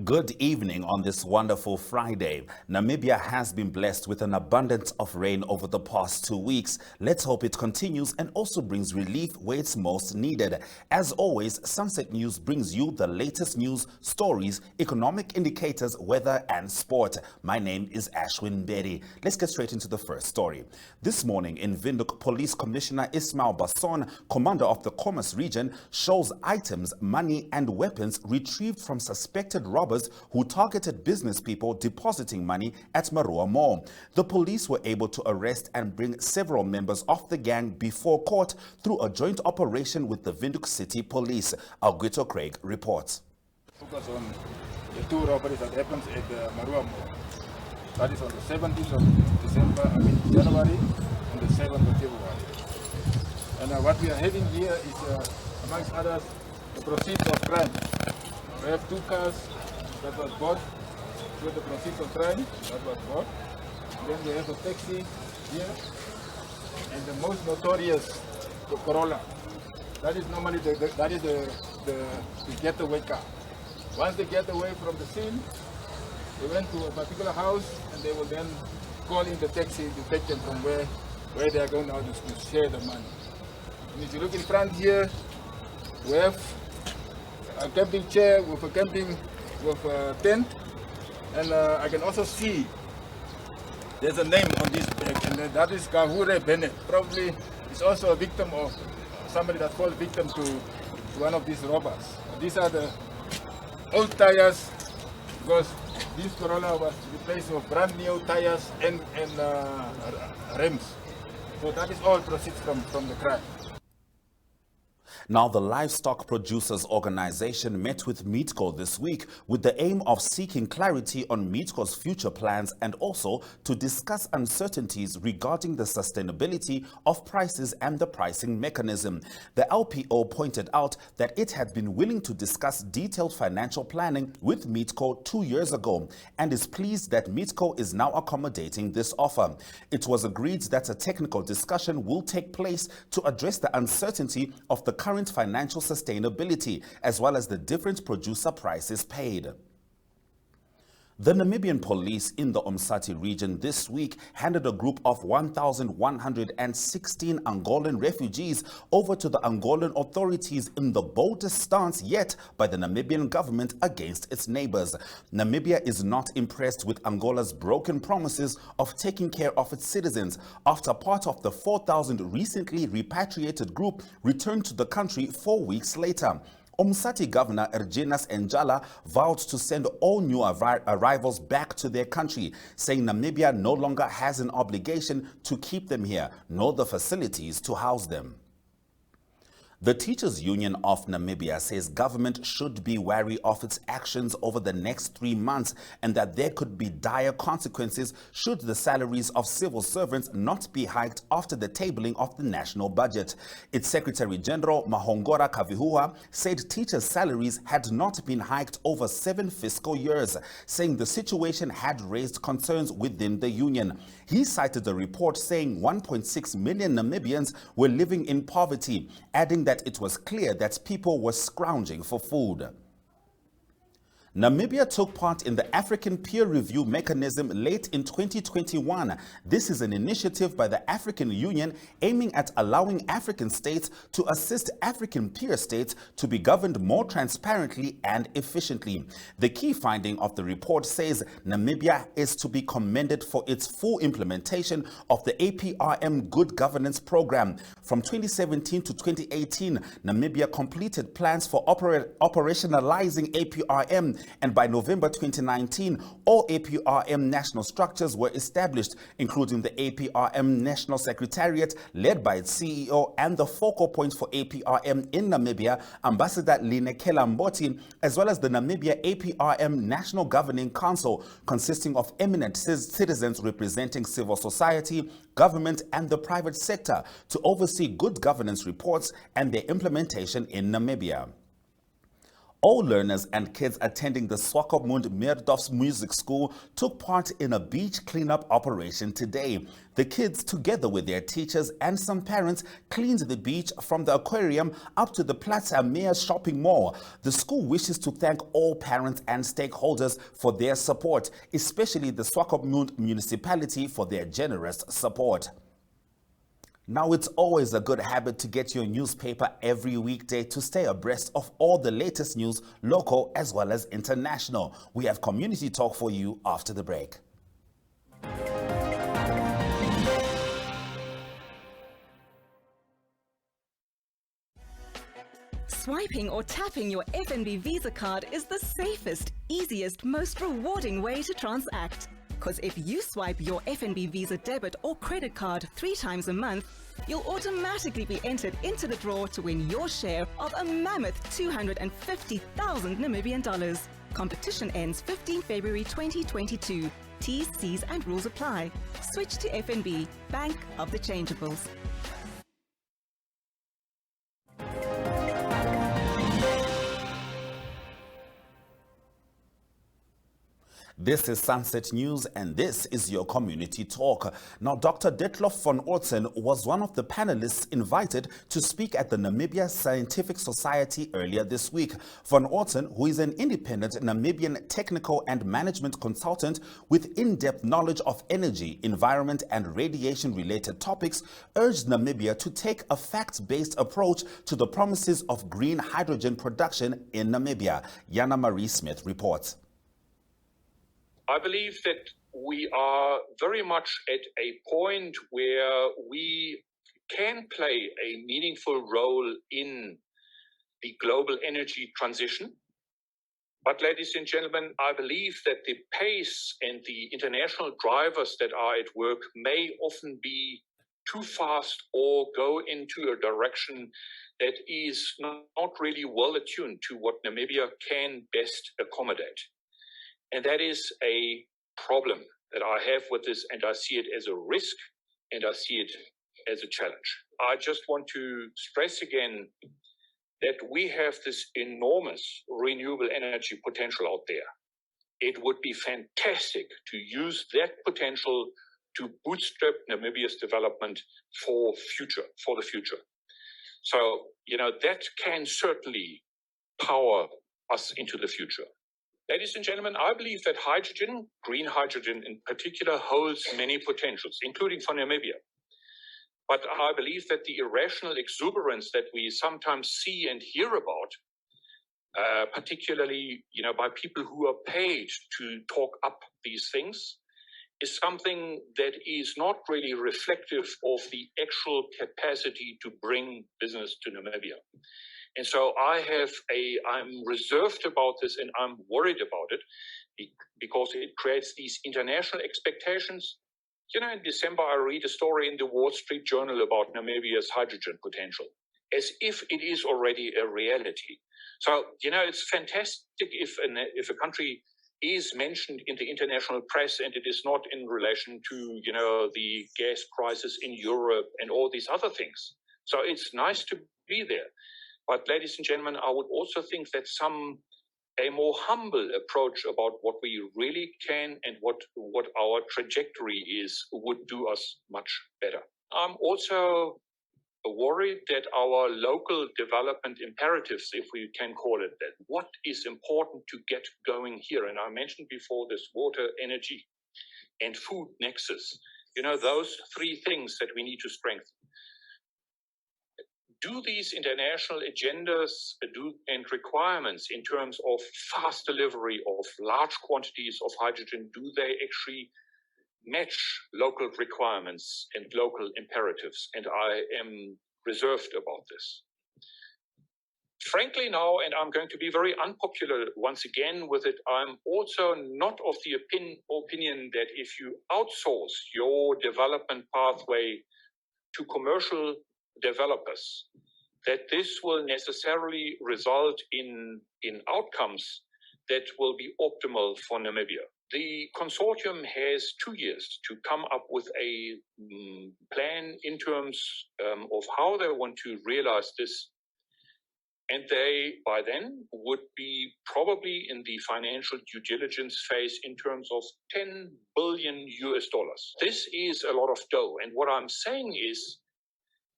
Good evening on this wonderful Friday. Namibia has been blessed with an abundance of rain over the past 2 weeks. Let's hope it continues and also brings relief where it's most needed. As always, Sunset News brings you the latest news, stories, economic indicators, weather and sport. My name is Ashwin Bedi. Let's get straight into the first story. This morning in Windhoek, Police Commissioner Ismail Basson, commander of the Khomas region, shows items, money and weapons retrieved from suspected robbers who targeted business people depositing money at Marua Mall. The police were able to arrest and bring several members of the gang before court through a joint operation with the Windhoek City Police. Alguito Craig reports. Focus on the two robberies that happens at the Marua Mall. That is on the 17th of January and the 7th of February. And what we are having here is, amongst others, the proceeds of crime. We have two cars that was bought with the proceeds of crime that was bought. And then we have a taxi here, and the most notorious, the Corolla. That is normally the getaway car. Once they get away from the scene, they went to a particular house, and they will then call in the taxi to take them from where they are going out to share the money. And if you look in front here, we have a camping chair with a tent, and I can also see there's a name on this bag, and that is Kahure Bennett. Probably is also a victim of somebody that falls victim to one of these robbers. These are the old tires, because this Corolla was replaced with brand new tires and rims. So that is all proceeds from the crime. Now, the Livestock Producers Organization met with Meatco this week with the aim of seeking clarity on Meatco's future plans and also to discuss uncertainties regarding the sustainability of prices and the pricing mechanism. The LPO pointed out that it had been willing to discuss detailed financial planning with Meatco 2 years ago and is pleased that Meatco is now accommodating this offer. It was agreed that a technical discussion will take place to address the uncertainty of the current financial sustainability, as well as the different producer prices paid. The Namibian police in the Umsati region this week handed a group of 1,116 Angolan refugees over to the Angolan authorities in the boldest stance yet by the Namibian government against its neighbors. Namibia is not impressed with Angola's broken promises of taking care of its citizens after part of the 4,000 recently repatriated group returned to the country 4 weeks later. Umsati Governor Erginas Njala vowed to send all new arrivals back to their country, saying Namibia no longer has an obligation to keep them here, nor the facilities to house them. The Teachers Union of Namibia says government should be wary of its actions over the next 3 months and that there could be dire consequences should the salaries of civil servants not be hiked after the tabling of the national budget. Its Secretary General Mahongora Kavihua said teachers' salaries had not been hiked over 7 fiscal years, saying the situation had raised concerns within the union. He cited a report saying 1.6 million Namibians were living in poverty, adding that it was clear that people were scrounging for food. Namibia took part in the African Peer Review Mechanism late in 2021. This is an initiative by the African Union aiming at allowing African states to assist African peer states to be governed more transparently and efficiently. The key finding of the report says Namibia is to be commended for its full implementation of the APRM Good Governance Program. From 2017 to 2018, Namibia completed plans for operationalizing APRM, and by November 2019, all APRM national structures were established, including the APRM National Secretariat, led by its CEO and the focal point for APRM in Namibia, Ambassador Linekela Mboti, as well as the Namibia APRM National Governing Council, consisting of eminent citizens representing civil society, government, and the private sector, to oversee good governance reports and their implementation in Namibia. All learners and kids attending the Swakopmund Meerdorf's Music School took part in a beach cleanup operation today. The kids, together with their teachers and some parents, cleaned the beach from the aquarium up to the Plaza Mea shopping mall. The school wishes to thank all parents and stakeholders for their support, especially the Swakopmund municipality for their generous support. Now, it's always a good habit to get your newspaper every weekday to stay abreast of all the latest news, local as well as international. We have community talk for you after the break. Swiping or tapping your FNB Visa card is the safest, easiest, most rewarding way to transact. Because if you swipe your FNB Visa debit or credit card 3 times a month, you'll automatically be entered into the draw to win your share of a mammoth 250,000 Namibian dollars. Competition ends 15 February 2022. T's, C's and rules apply. Switch to FNB, Bank of the Changeables. This is Sunset News and this is your community talk. Now, Dr. Detlof van Oortzen was one of the panelists invited to speak at the Namibia Scientific Society earlier this week. Van Oortzen, who is an independent Namibian technical and management consultant with in-depth knowledge of energy, environment and radiation-related topics, urged Namibia to take a fact-based approach to the promises of green hydrogen production in Namibia. Yana Marie Smith reports. I believe that we are very much at a point where we can play a meaningful role in the global energy transition. But ladies and gentlemen, I believe that the pace and the international drivers that are at work may often be too fast or go into a direction that is not really well attuned to what Namibia can best accommodate. And that is a problem that I have with this, and I see it as a risk, and I see it as a challenge. I just want to stress again that we have this enormous renewable energy potential out there. It would be fantastic to use that potential to bootstrap Namibia's development for the future. So, that can certainly power us into the future. Ladies and gentlemen, I believe that hydrogen, green hydrogen in particular, holds many potentials, including for Namibia. But I believe that the irrational exuberance that we sometimes see and hear about, particularly by people who are paid to talk up these things, is something that is not really reflective of the actual capacity to bring business to Namibia. And so I'm reserved about this and I'm worried about it because it creates these international expectations. In December, I read a story in the Wall Street Journal about Namibia's hydrogen potential, as if it is already a reality. So, it's fantastic if a country is mentioned in the international press and it is not in relation to, the gas prices in Europe and all these other things. So it's nice to be there. But ladies and gentlemen, I would also think that a more humble approach about what we really can and what our trajectory is would do us much better. I'm also worried that our local development imperatives, if we can call it that, what is important to get going here? And I mentioned before this water, energy, and food nexus. Those 3 things that we need to strengthen. Do these international agendas and requirements in terms of fast delivery of large quantities of hydrogen, do they actually match local requirements and local imperatives? And I am reserved about this. Frankly now, and I'm going to be very unpopular once again with it, I'm also not of the opinion that if you outsource your development pathway to commercial developers, that this will necessarily result in outcomes that will be optimal for Namibia. The consortium has 2 years to come up with a plan in terms of how they want to realize this And they, by then, would be probably in the financial due diligence phase in terms of 10 billion US dollars. This is a lot of dough. And what I'm saying is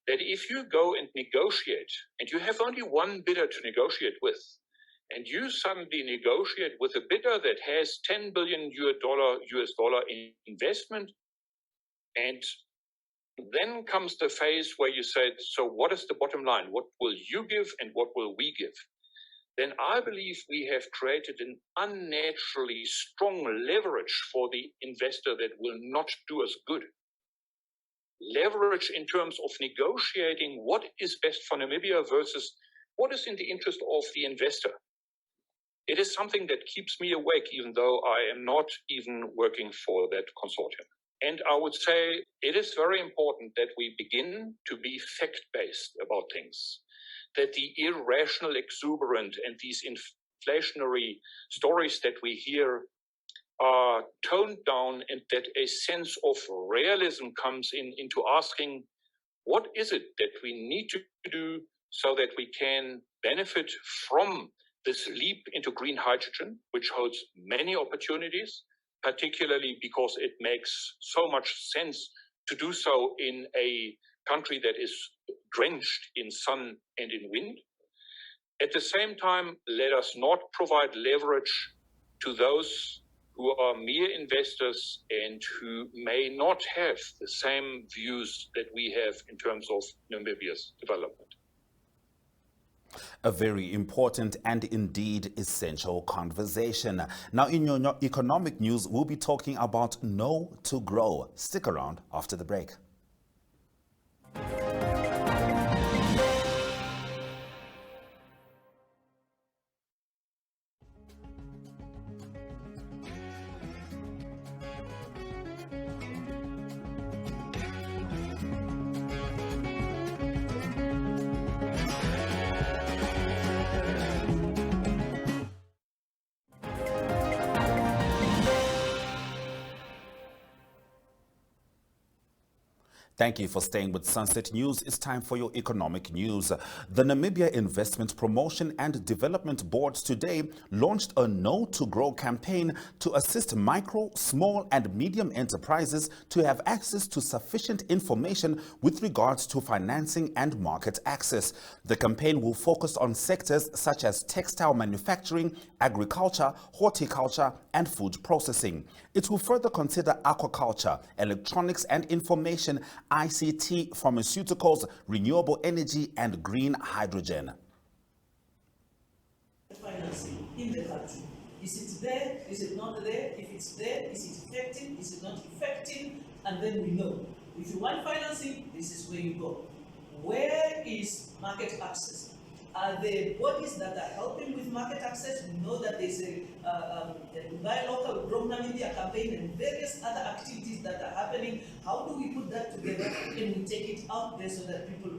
that if you go and negotiate, and you have only one bidder to negotiate with, and you suddenly negotiate with a bidder that has 10 billion US dollar in investment, and then comes the phase where you said, so what is the bottom line? What will you give and what will we give? Then I believe we have created an unnaturally strong leverage for the investor that will not do us good. Leverage in terms of negotiating what is best for Namibia versus what is in the interest of the investor. It is something that keeps me awake, even though I am not even working for that consortium. And I would say it is very important that we begin to be fact-based about things, that the irrational, exuberant, and these inflationary stories that we hear are toned down, and that a sense of realism comes into asking, what is it that we need to do so that we can benefit from this leap into green hydrogen, which holds many opportunities, particularly because it makes so much sense to do so in a country that is drenched in sun and in wind. At the same time, let us not provide leverage to those who are mere investors and who may not have the same views that we have in terms of Namibia's development. A very important and indeed essential conversation. Now, in your economic news, we'll be talking about Know to Grow. Stick around after the break. Thank you for staying with Sunset News. It's time for your economic news. The Namibia Investment Promotion and Development Board today launched a Know to Grow campaign to assist micro, small and medium enterprises to have access to sufficient information with regards to financing and market access. The campaign will focus on sectors such as textile manufacturing, agriculture, horticulture and food processing. It will further consider aquaculture, electronics and information, ICT, pharmaceuticals, renewable energy, and green hydrogen. Financing in the country. Is it there? Is it not there? If it's there, is it effective? Is it not effective? And then we know. If you want financing, this is where you go. Where is market access? Are there bodies that are helping with market access? We know that there's a Buy Local, Grow Namibia campaign and various other activities that are happening. How do we put that together and we take it out there so that people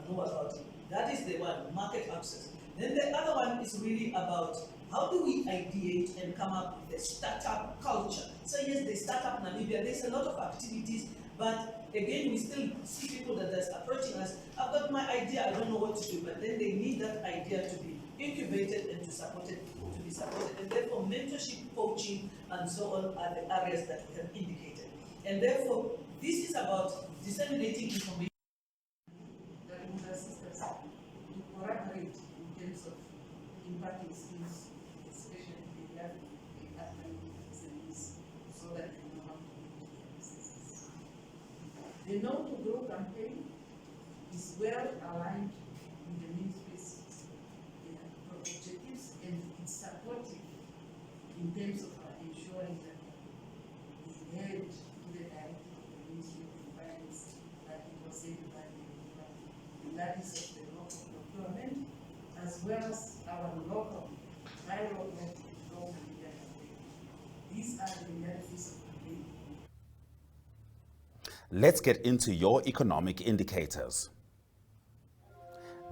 know about it? That is the one, market access. Then the other one is really about how do we ideate and come up with a startup culture. So yes, the startup Namibia, there's a lot of activities, but again, we still see people that are approaching us. I've got my idea, I don't know what to do, but then they need that idea to be incubated and to be supported. And therefore, mentorship, coaching, and so on are the areas that we have indicated. And therefore, this is about disseminating information that would assist us to collaborate in terms of impacting skills, especially the young SMEs, so that they know how to do their businesses. The Know to Grow campaign is well aligned with the ministry's objectives, and it's supportive in terms of ensuring that we head to the directive of the Ministry of Finance that it was said by the that is of the local procurement, as well as our local dialogue with local media campaign. These are the realities of the campaign. Let's get into your economic indicators.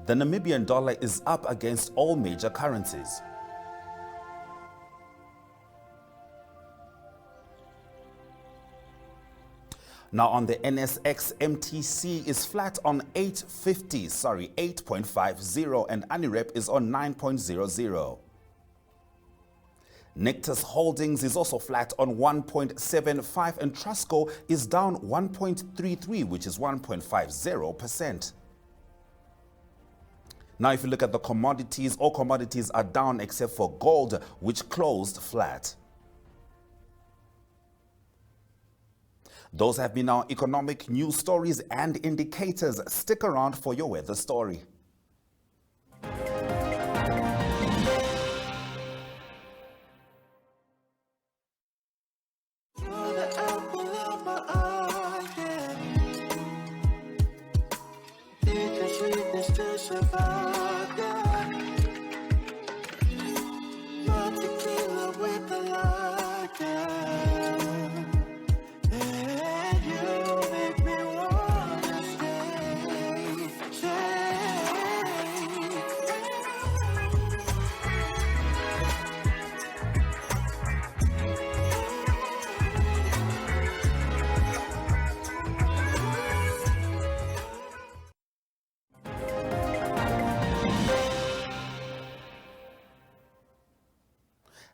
The Namibian dollar is up against all major currencies. Now on the NSX, MTC is flat on 8.50, and Anirep is on 9.00. Nectus Holdings is also flat on 1.75 and Trustco is down 1.33, which is 1.50%. Now if you look at the commodities, all commodities are down except for gold, which closed flat. Those have been our economic news stories and indicators. Stick around for your weather story.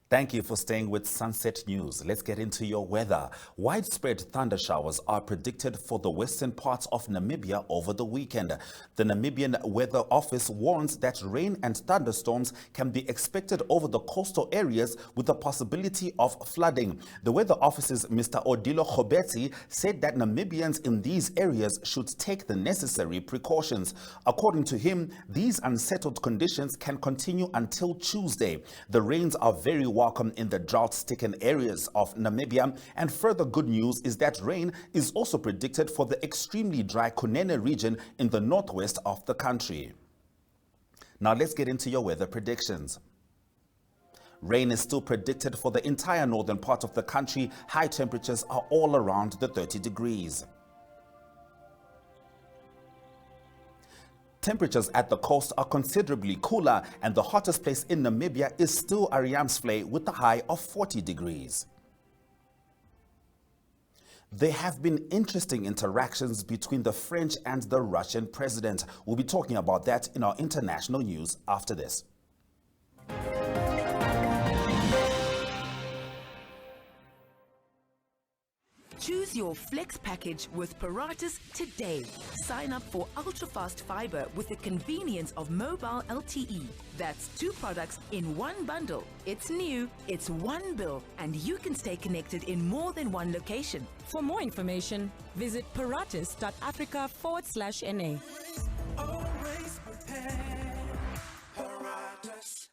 Thank you for staying with Sunset News. Let's get into your weather. Widespread thunder showers are predicted for the western parts of Namibia over the weekend. The Namibian Weather Office warns that rain and thunderstorms can be expected over the coastal areas with the possibility of flooding. The Weather Office's Mr. Odilo Khobetsi said that Namibians in these areas should take the necessary precautions. According to him, these unsettled conditions can continue until Tuesday. The rains are very welcome in the drought-stricken areas of Namibia, and further good news is that rain is also predicted for the extremely dry Kunene region in the northwest of the country. Now let's get into your weather predictions. Rain is still predicted for the entire northern part of the country. High temperatures are all around the 30 degrees. Temperatures at the coast are considerably cooler, and the hottest place in Namibia is still Ariamsflay with a high of 40 degrees. There have been interesting interactions between the French and the Russian president. We'll be talking about that in our international news after this. Choose your Flex package with Paratus today. Sign up for ultra-fast fiber with the convenience of mobile LTE. That's 2 products in one bundle. It's new, it's one bill, and you can stay connected in more than one location. For more information, visit paratus.africa/NA. Always prepared. Paratus.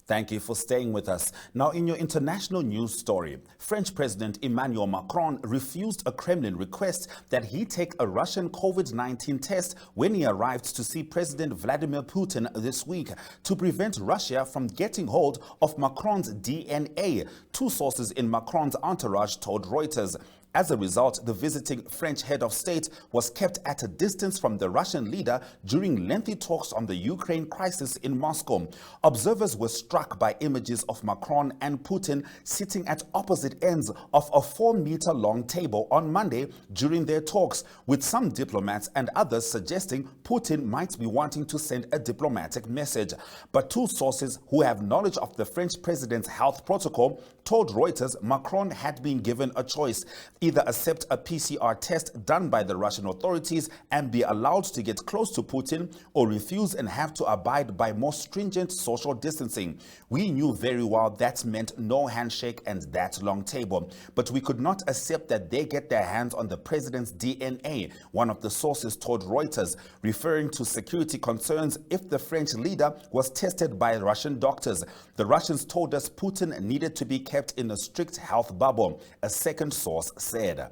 Thank you for staying with us. Now, in your international news story, French President Emmanuel Macron refused a Kremlin request that he take a Russian COVID-19 test when he arrived to see President Vladimir Putin this week to prevent Russia from getting hold of Macron's DNA, 2 sources in Macron's entourage told Reuters. As a result, the visiting French head of state was kept at a distance from the Russian leader during lengthy talks on the Ukraine crisis in Moscow. Observers were struck by images of Macron and Putin sitting at opposite ends of a 4-meter-long table on Monday during their talks, with some diplomats and others suggesting Putin might be wanting to send a diplomatic message. But 2 sources who have knowledge of the French president's health protocol told Reuters Macron had been given a choice: either accept a PCR test done by the Russian authorities and be allowed to get close to Putin, or refuse and have to abide by more stringent social distancing. We knew very well that meant no handshake and that long table, but we could not accept that they get their hands on the president's DNA, one of the sources told Reuters, referring to security concerns if the French leader was tested by Russian doctors. The Russians told us Putin needed to be kept in a strict health bubble, a second source said.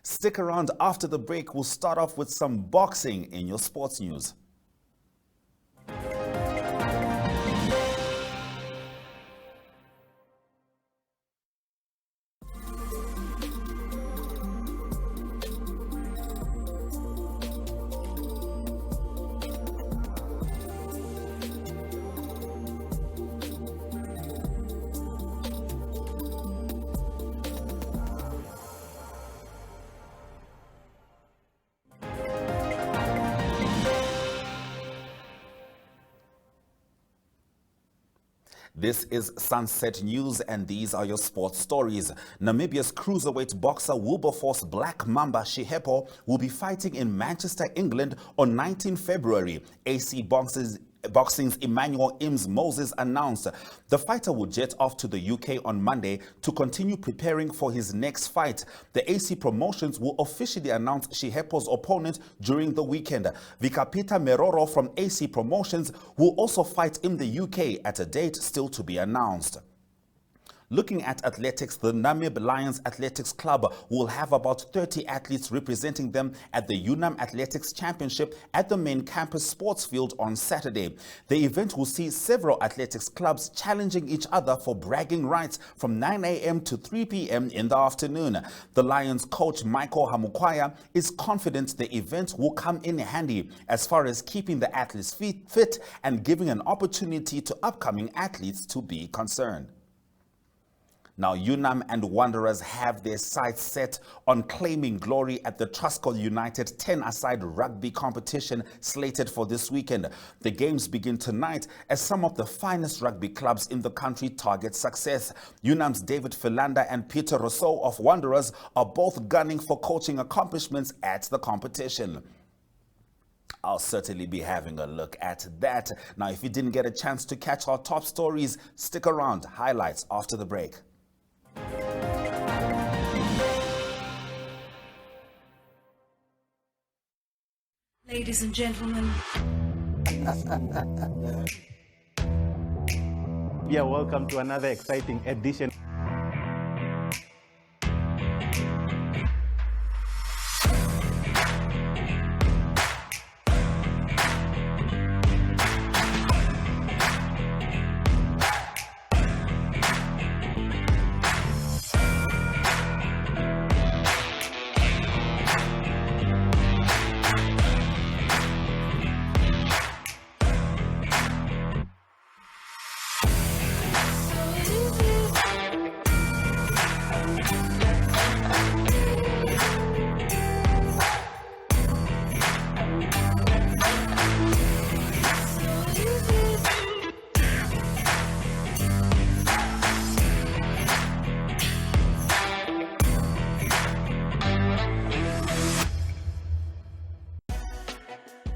Stick around after the break. We'll start off with some boxing in your sports news. This is Sunset News, and these are your sports stories. Namibia's cruiserweight boxer Wilberforce Black Mamba Shihepo will be fighting in Manchester, England on 19 February. AC Boxing's Emmanuel Ims Moses announced the fighter will jet off to the UK on Monday to continue preparing for his next fight. The AC Promotions will officially announce Shihepo's opponent during the weekend. Vikapita Meroro from AC Promotions will also fight in the UK at a date still to be announced. Looking at athletics, the Namib Lions Athletics Club will have about 30 athletes representing them at the UNAM Athletics Championship at the main campus sports field on Saturday. The event will see several athletics clubs challenging each other for bragging rights from 9 a.m. to 3 p.m. in the afternoon. The Lions coach Michael Hamukwaya is confident the event will come in handy as far as keeping the athletes fit and giving an opportunity to upcoming athletes to be concerned. Now, UNAM and Wanderers have their sights set on claiming glory at the Truscott United 10-a-side rugby competition slated for this weekend. The games begin tonight as some of the finest rugby clubs in the country target success. UNAM's David Philander and Peter Rousseau of Wanderers are both gunning for coaching accomplishments at the competition. I'll certainly be having a look at that. Now, if you didn't get a chance to catch our top stories, stick around. Highlights after the break. Ladies and gentlemen. Yeah, welcome to another exciting edition.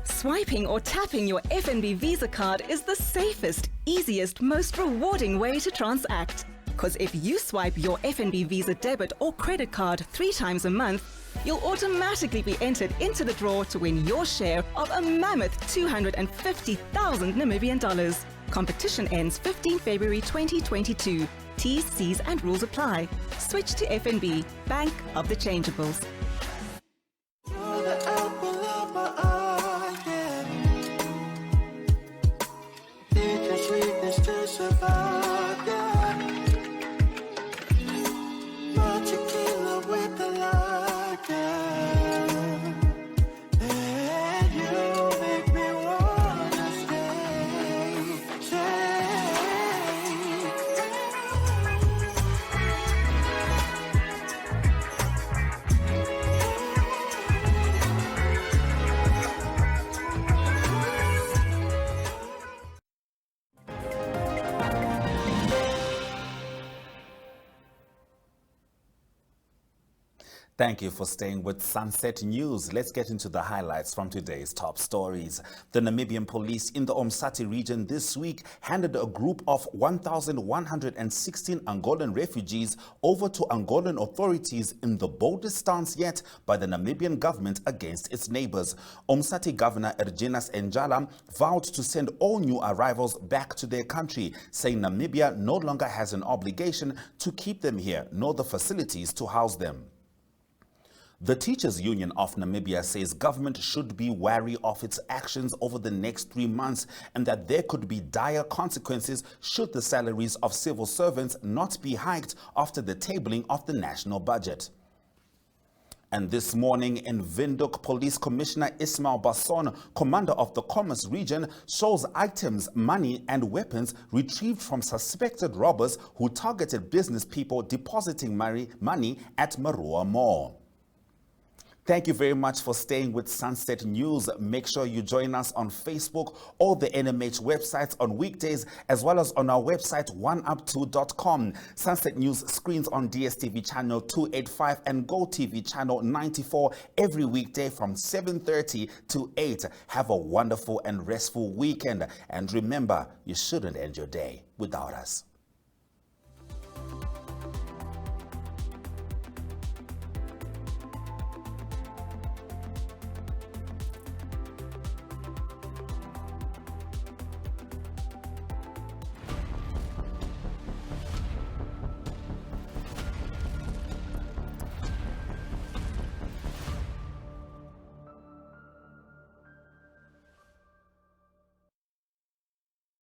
Swiping or tapping your FNB Visa card is the safest, easiest, most rewarding way to transact. Because if you swipe your FNB Visa debit or credit card 3 times a month, you'll automatically be entered into the draw to win your share of a mammoth 250,000 Namibian dollars. Competition ends 15 February 2022. T's, C's and rules apply. Switch to FNB, Bank of the Changeables. Thank you for staying with Sunset News. Let's get into the highlights from today's top stories. The Namibian police in the Umsati region this week handed a group of 1,116 Angolan refugees over to Angolan authorities in the boldest stance yet by the Namibian government against its neighbors. Umsati Governor Erginas Enjala vowed to send all new arrivals back to their country, saying Namibia no longer has an obligation to keep them here, nor the facilities to house them. The Teachers Union of Namibia says government should be wary of its actions over the next 3 months and that there could be dire consequences should the salaries of civil servants not be hiked after the tabling of the national budget. And this morning in Windhoek, Police Commissioner Ismail Basson, commander of the Commerce region, shows items, money and weapons retrieved from suspected robbers who targeted business people depositing money at Marua Mall. Thank you very much for staying with Sunset News. Make sure you join us on Facebook or the NMH websites on weekdays, as well as on our website, oneup2.com. Sunset News screens on DSTV channel 285 and GoTV channel 94 every weekday from 7:30 to 8. Have a wonderful and restful weekend. And remember, you shouldn't end your day without us.